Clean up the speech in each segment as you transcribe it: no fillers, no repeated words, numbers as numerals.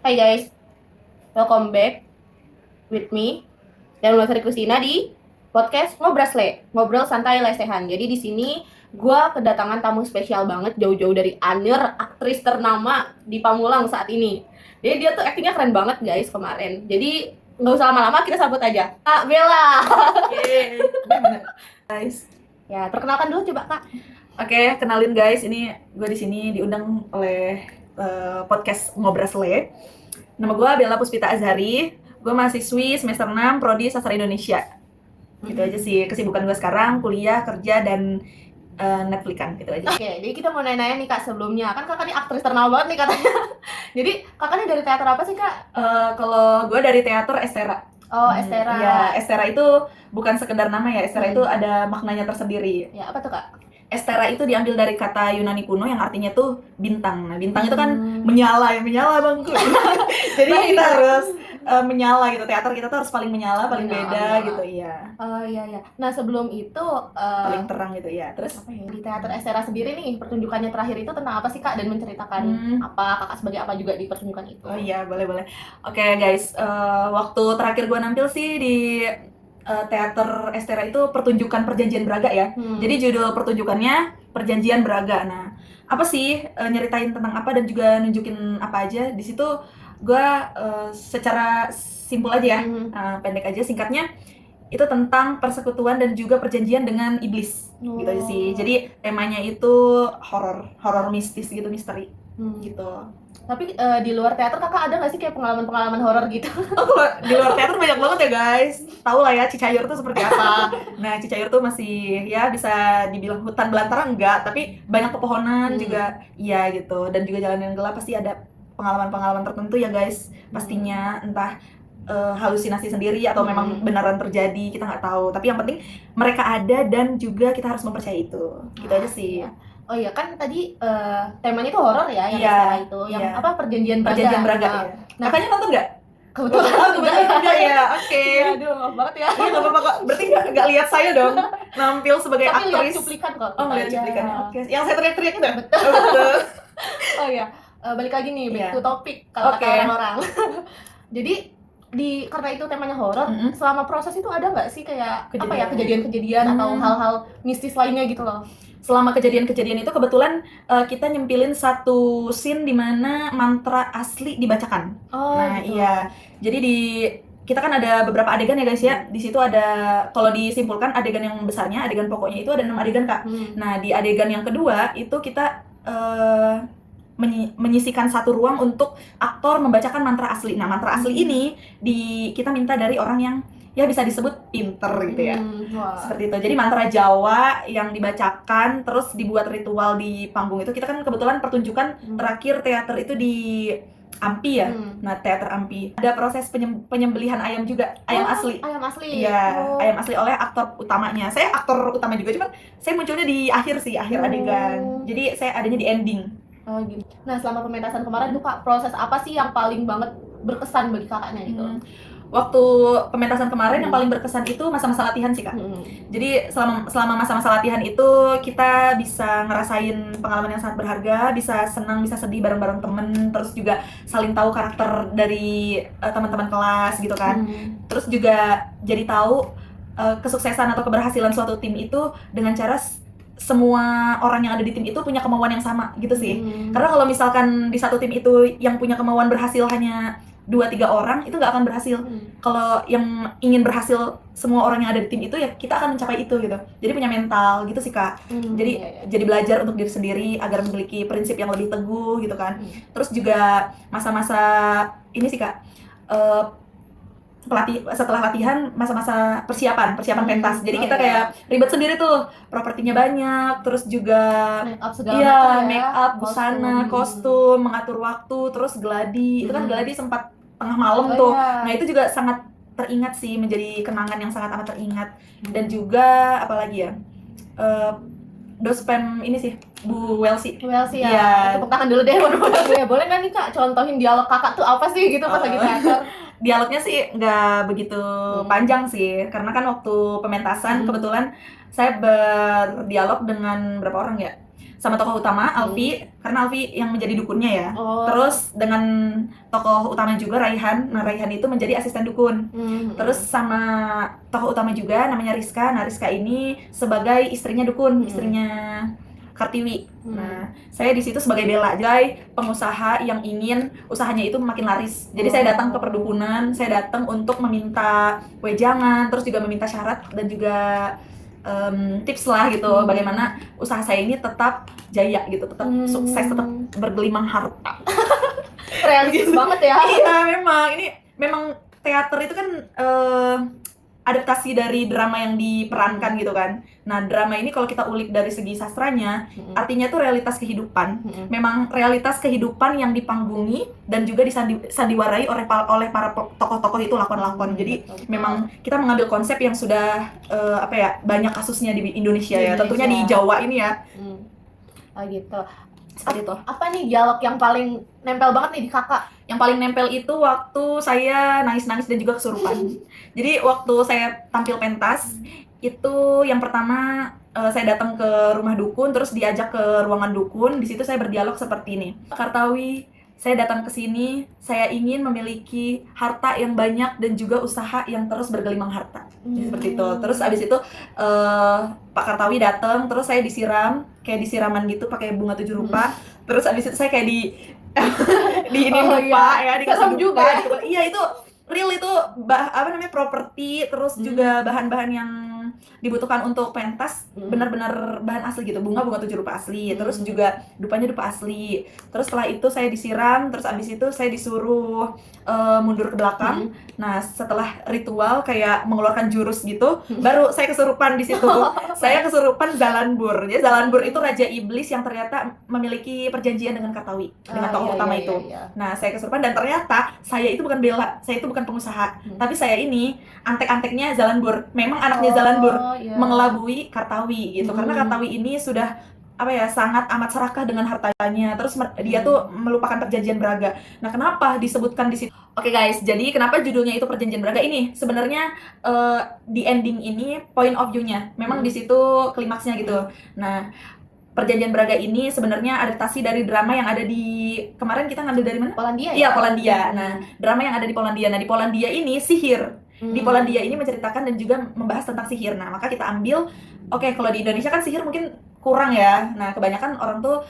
Hai guys, welcome back with me dan Sari Kristina di podcast Ngobrol Santai Lesehan. Jadi di sini gue kedatangan tamu spesial banget jauh-jauh dari Anyer, aktris ternama di Pamulang saat ini. Jadi dia tuh aktingnya keren banget guys kemarin. Jadi nggak usah lama-lama, kita sambut aja Kak Bella. Guys, Ya, perkenalkan dulu coba Kak. oke, kenalin guys, ini gue di sini diundang oleh podcast Ngobrol. Nama gue Bella Puspita Azhari, gue mahasiswi semester 6 Prodi Sastra Indonesia. Gitu aja sih kesibukan gue sekarang, kuliah, kerja, dan Netflix-an, gitu aja. Oke, jadi kita mau nanya-nanya nih Kak sebelumnya. Kan Kakak nih aktris ternama banget nih katanya. Jadi Kakak nih dari teater apa sih Kak? Kalau gue dari teater Estera. Oh, Estera. Ya, Estera itu bukan sekedar nama ya, Estera itu ada maknanya tersendiri. Ya, apa tuh Kak? Estera itu diambil dari kata Yunani kuno yang artinya tuh bintang. Nah, bintang itu kan menyala bangku. Jadi Baik. kita harus menyala gitu. Teater kita tuh harus paling menyala, paling Menyala. beda gitu, iya. Oh iya. Nah sebelum itu Paling terang gitu ya. Terus apa ya, di teater Estera sendiri nih pertunjukannya terakhir itu tentang apa sih Kak, dan menceritakan apa Kakak sebagai apa juga di pertunjukan itu? oh iya, boleh. Oke, guys, waktu terakhir gue nampil sih di teater Estera itu pertunjukan Perjanjian Braga ya. Jadi judul pertunjukannya Perjanjian Braga. Nah, apa sih nyeritain tentang apa dan juga nunjukin apa aja di situ. Gue secara simpel aja ya, pendek aja, singkatnya itu tentang persekutuan dan juga perjanjian dengan iblis. Gitu aja sih. Jadi temanya itu horor mistis gitu, misteri gitu. Tapi di luar teater Kakak ada nggak sih kayak pengalaman horor gitu? Oh, kalau di luar teater banyak banget ya guys. Tahu lah ya Cicayur tuh seperti apa. Nah, Cicayur tuh masih ya bisa dibilang hutan belantara enggak, tapi banyak pepohonan juga, iya gitu. Dan juga jalan yang gelap, pasti ada pengalaman-pengalaman tertentu ya guys. Pastinya entah halusinasi sendiri atau memang beneran terjadi, kita nggak tahu. Tapi yang penting mereka ada dan juga kita harus mempercayai itu. Gitu aja sih. Oh iya, kan tadi temanya itu horor ya yang Iya, Estera itu, yang iya. apa Perjanjian Braga. Perjanjian Braga ya. Nah, Kakaknya nonton nggak? kebetulan Enggak ya. Oke. Aduh, maaf banget ya. Iya, nggak apa-apa kok. Berarti nggak lihat saya dong nampil sebagai Tapi lihat aktris. cuplikan kok. Oh, ngeliat Iya. cuplikannya. Oke. Yang saya teriak-teriak itu? Betul. Oh, betul. Oh iya, balik lagi nih back Iya. to topic kalau Oke. kata orang-orang. Jadi karena itu temanya horor, selama proses itu ada nggak sih kayak apa ya, kejadian-kejadian atau hal-hal mistis lainnya gitu loh? Selama kejadian-kejadian itu kebetulan kita nyempilin satu scene di mana mantra asli dibacakan. Oh, Nah, gitu. iya. Jadi kita kan ada beberapa adegan ya guys ya. Di situ ada, kalau disimpulkan adegan yang besarnya, adegan pokoknya itu ada 6 adegan Kak. Nah, di adegan yang kedua itu kita menyisikan satu ruang untuk aktor membacakan mantra asli. Nah, mantra asli ini kita minta dari orang yang ya bisa disebut pinter gitu ya. Wah. Seperti itu. Jadi mantra Jawa yang dibacakan terus dibuat ritual di panggung itu. Kita kan kebetulan pertunjukan terakhir teater itu di Ampi ya. Nah, teater Ampi. Ada proses penyembelihan ayam juga, ayam asli. Ayam asli. Iya, ayam asli oleh aktor utamanya. Saya aktor utama juga, cuman saya munculnya di akhir sih, akhir adegan. Jadi saya adanya di ending. Oh gitu. Nah, selama pementasan kemarin tuh Kak, proses apa sih yang paling banget berkesan bagi kakaknya gitu? Waktu pementasan kemarin yang paling berkesan itu masa-masa latihan sih Kak. Jadi selama masa-masa latihan itu kita bisa ngerasain pengalaman yang sangat berharga, bisa senang, bisa sedih bareng-bareng temen, terus juga saling tahu karakter dari teman-teman kelas gitu kan. Terus juga jadi tahu kesuksesan atau keberhasilan suatu tim itu dengan cara semua orang yang ada di tim itu punya kemauan yang sama gitu sih. Karena kalau misalkan di satu tim itu yang punya kemauan berhasil hanya 2-3 orang, itu nggak akan berhasil. Kalau yang ingin berhasil semua orang yang ada di tim itu, ya kita akan mencapai itu gitu. Jadi punya mental gitu sih Kak. Jadi belajar untuk diri sendiri agar memiliki prinsip yang lebih teguh gitu kan. Terus juga masa-masa ini sih Kak, setelah latihan, masa-masa persiapan pentas. Jadi kita kayak ribet sendiri tuh, propertinya banyak, terus juga make up segala macam ya, make up, busana, kostum, mengatur waktu, terus gladi. Itu kan gladi sempat tengah malam tuh. Nah, itu juga sangat teringat sih, menjadi kenangan yang sangat amat teringat. Dan juga apalagi ya, dospem ini sih, Bu Welsi. Ya. Iya. Tepuk tangan dulu deh. Ya, boleh nggak nih Kak contohin dialog kakak tuh apa sih gitu pas lagi teater? Dialognya sih nggak begitu panjang sih, karena kan waktu pementasan kebetulan saya berdialog dengan berapa orang ya? sama tokoh utama Alfi, karena Alfi yang menjadi dukunnya ya. Oh. Terus dengan tokoh utama juga Raihan. Nah, Raihan itu menjadi asisten dukun. Terus sama tokoh utama juga namanya Rizka. Nah, Rizka ini sebagai istrinya dukun, istrinya Kartiwi. Nah, saya di situ sebagai Bella, jadi pengusaha yang ingin usahanya itu makin laris. Jadi saya datang ke perdukunan, saya datang untuk meminta wejangan, terus juga meminta syarat dan juga tips lah gitu, bagaimana usaha saya ini tetap jaya gitu, tetap sukses, tetap bergelimang harta. Realistis banget ya. Iya, memang teater itu kan adaptasi dari drama yang diperankan gitu kan. Nah, drama ini kalau kita ulik dari segi sastranya, artinya tuh realitas kehidupan. Memang realitas kehidupan yang dipanggungi dan juga disandiwarai oleh para tokoh-tokoh itu, lakon-lakon. Jadi memang kita mengambil konsep yang sudah banyak kasusnya di Indonesia ya. Tentunya di Jawa ini ya. Oh gitu. Seperti itu. Apa nih dialog yang paling nempel banget nih di kakak? Yang paling nempel itu waktu saya nangis-nangis dan juga kesurupan. Jadi waktu saya tampil pentas, itu yang pertama saya datang ke rumah dukun, terus diajak ke ruangan dukun. Di situ saya berdialog seperti ini. Kartawi, saya datang ke sini, saya ingin memiliki harta yang banyak dan juga usaha yang terus bergelimang harta. Seperti itu. Terus abis itu Pak Kartawi datang, terus saya disiram, kayak disiraman gitu pakai bunga 7 rupa. Terus abis itu saya kayak di ini lupa ya, dikasih juga. Iya, itu real, itu properti, terus juga bahan-bahan yang dibutuhkan untuk pentas benar-benar bahan asli gitu, bunga 7 rupa asli, terus juga dupanya dupa asli. Terus setelah itu saya disiram, terus abis itu saya disuruh mundur ke belakang. Nah, setelah ritual kayak mengeluarkan jurus gitu, baru saya kesurupan di situ. Saya kesurupan Zalanbur. Jadi Zalanbur itu raja iblis yang ternyata memiliki perjanjian dengan Kartawi, dengan tokoh utama itu. Nah, saya kesurupan dan ternyata saya itu bukan Bella, saya itu bukan pengusaha, tapi saya ini antek-anteknya Zalanbur. Memang anaknya Zalanbur mengelabui Kartawi gitu. Karena Kartawi ini sudah sangat amat serakah dengan hartanya. Terus dia tuh melupakan perjanjian Braga. Nah, kenapa disebutkan di situ? Oke guys, jadi kenapa judulnya itu Perjanjian Braga ini? Sebenarnya di ending ini point of view-nya memang di situ klimaksnya gitu. Nah, Perjanjian Braga ini sebenarnya adaptasi dari drama yang ada di kemarin kita ngambil dari mana? Polandia. Iya, Polandia. Nah, drama yang ada di Polandia. Nah, di Polandia ini sihir. Di Polandia ini menceritakan dan juga membahas tentang sihir. Nah, maka kita ambil, kalau di Indonesia kan sihir mungkin kurang ya. Nah, kebanyakan orang tuh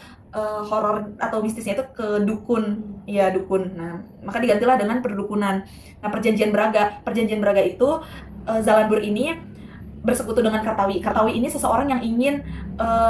horor atau mistisnya itu ke dukun. Iya, dukun. Nah, maka digantilah dengan perdukunan. Nah, Perjanjian Braga itu Zalanbur ini bersekutu dengan Kartawi. Kartawi ini seseorang yang ingin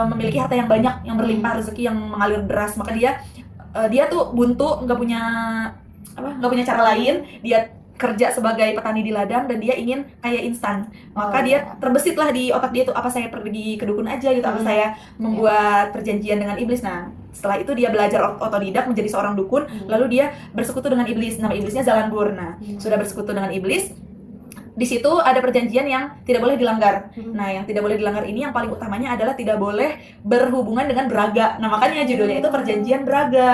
memiliki harta yang banyak, yang berlimpah rezeki, yang mengalir deras. Maka dia tuh buntu, nggak punya cara lain. Dia kerja sebagai petani di ladang dan dia ingin kaya instan. Maka dia terbesitlah di otak dia tuh, apa saya pergi ke dukun aja gitu, apa saya membuat perjanjian dengan iblis. Nah, setelah itu dia belajar otodidak menjadi seorang dukun, lalu dia bersekutu dengan iblis. Nama iblisnya Zalanbur. Nah, sudah bersekutu dengan iblis, di situ ada perjanjian yang tidak boleh dilanggar. Nah, yang tidak boleh dilanggar ini yang paling utamanya adalah tidak boleh berhubungan dengan Braga. Nah, makanya judulnya itu Perjanjian Braga.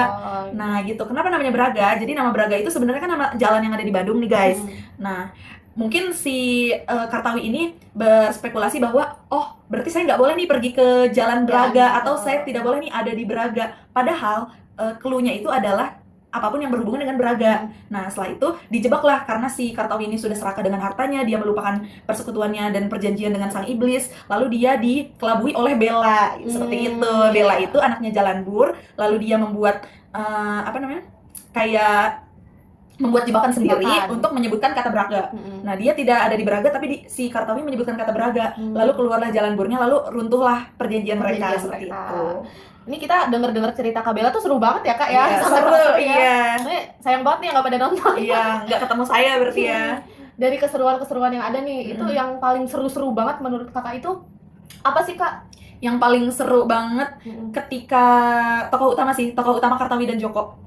Nah, gitu. Kenapa namanya Braga? Jadi nama Braga itu sebenarnya kan nama jalan yang ada di Bandung nih, guys. Nah, mungkin si Kartawi ini berspekulasi bahwa berarti saya nggak boleh nih pergi ke jalan Braga, atau saya tidak boleh nih ada di Braga. Padahal clue-nya itu adalah apapun yang berhubungan dengan Braga. Nah, setelah itu dijebaklah karena si Kartawi ini sudah serakah dengan hartanya, dia melupakan persekutuannya dan perjanjian dengan sang iblis, lalu dia dikelabui oleh Bella. Seperti itu. Bella itu anaknya Zalanbur, lalu dia membuat kayak membuat jebakan sendiri untuk menyebutkan kata Braga. Nah, dia tidak ada di Braga, tapi si Kartawi menyebutkan kata Braga. Lalu keluarlah Zalanburnya, lalu runtuhlah perjanjian mereka seperti itu. Ini kita denger cerita Kak Bella tuh seru banget ya, Kak ya. Iya, seru, iya. Sayang banget nih nggak pada nonton. Iya, nggak ketemu saya berarti ya. Dari keseruan-keseruan yang ada nih, itu yang paling seru-seru banget menurut Kakak itu apa sih, Kak? Yang paling seru banget ketika tokoh utama Kartawi dan Joko.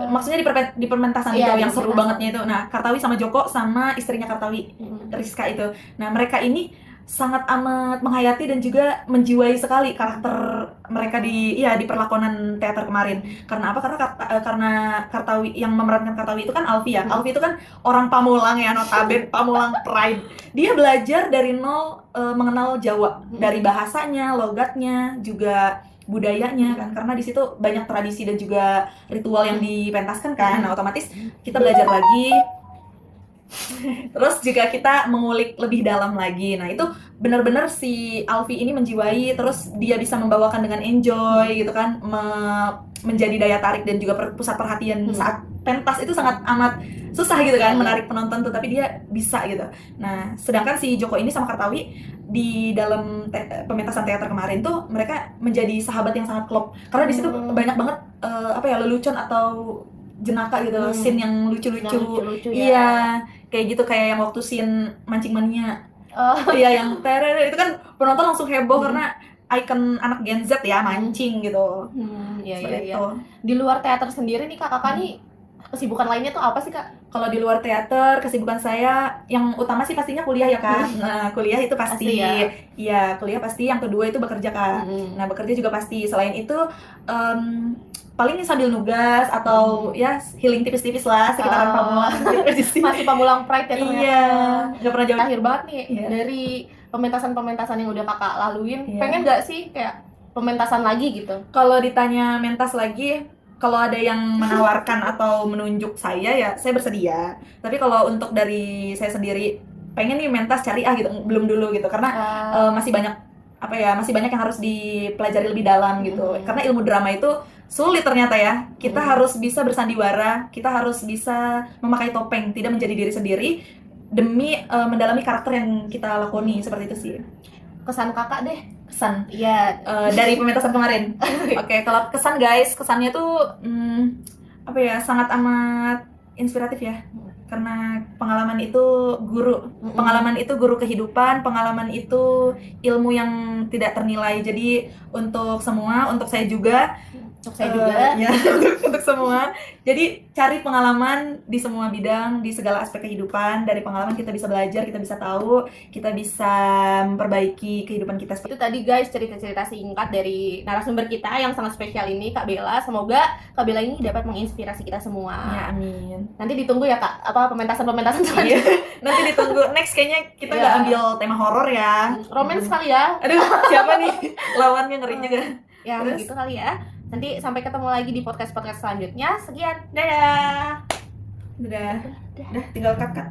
Maksudnya di permentasan itu yang seru bangetnya itu. Nah, Kartawi sama Joko sama istrinya Kartawi, Rizka itu. Nah, mereka ini sangat amat menghayati dan juga menjiwai sekali karakter mereka di perlakonan teater kemarin. Karena apa? Karena Kartawi yang memerankan Kartawi itu kan Alfi ya. Alfi itu kan orang Pamulang ya, notabene Pamulang Pride. Dia belajar dari nol mengenal Jawa, dari bahasanya, logatnya, juga budayanya kan, karena di situ banyak tradisi dan juga ritual yang dipentaskan kan. Nah, otomatis kita belajar lagi. Terus juga kita mengulik lebih dalam lagi. Nah, itu benar-benar si Alfi ini menjiwai, terus dia bisa membawakan dengan enjoy gitu kan, menjadi daya tarik dan juga pusat perhatian saat pentas itu sangat amat susah gitu kan, menarik penonton tuh, tapi dia bisa gitu. Nah, sedangkan si Joko ini sama Kartawi di dalam pementasan teater kemarin tuh mereka menjadi sahabat yang sangat klop, karena di situ banyak banget lelucon atau jenaka gitu, scene yang lucu-lucu. ya. Iya, kayak gitu, kayak yang waktu scene mancing mania. Iya, yang terere itu kan penonton langsung heboh karena ikon anak Gen Z ya, mancing gitu. Iya. Di luar teater sendiri nih kakak nih kesibukan lainnya tuh apa sih kak? Kalau di luar teater, kesibukan saya yang utama sih pastinya kuliah ya kan. Nah, kuliah itu pasti. Iya, kuliah pasti. Yang kedua itu bekerja kan. Nah, bekerja juga pasti. Selain itu paling sambil nugas atau ya healing tipis-tipis lah sekitaran Pamulang. Masih Pamulang Pride ya ternyata. Iya, nggak pernah jauh. Akhir banget nih dari pementasan yang udah kakak laluin. Pengen nggak sih kayak pementasan lagi gitu? Kalau ditanya mentas lagi, kalau ada yang menawarkan atau menunjuk saya ya saya bersedia. Tapi kalau untuk dari saya sendiri pengen nih mentas syariah gitu, belum dulu gitu, karena masih banyak yang harus dipelajari lebih dalam gitu. Karena ilmu drama itu sulit ternyata ya. Kita harus bisa bersandiwara, kita harus bisa memakai topeng, tidak menjadi diri sendiri demi mendalami karakter yang kita lakoni, seperti itu sih. Kesan kakak deh. Kesan ya dari pementasan kemarin. Oke, kalau kesan guys, kesannya tuh sangat amat inspiratif ya, karena pengalaman itu guru kehidupan, pengalaman itu ilmu yang tidak ternilai. Jadi untuk semua, untuk saya juga ya, untuk semua. Jadi cari pengalaman di semua bidang, di segala aspek kehidupan. Dari pengalaman kita bisa belajar, kita bisa tahu, kita bisa memperbaiki kehidupan kita. Itu tadi guys cerita-cerita singkat dari narasumber kita yang sangat spesial ini, Kak Bella. Semoga Kak Bella ini dapat menginspirasi kita semua. Ya, amin. Nanti ditunggu ya Kak, pementasan selanjutnya. Nanti ditunggu. Next kayaknya kita nggak ambil tema horor ya. Romance kali ya. Aduh, siapa nih lawannya, ngeri juga. Ya, gitu kali ya. Nanti sampai ketemu lagi di podcast selanjutnya. Sekian, dadah. Udah, tinggal cut.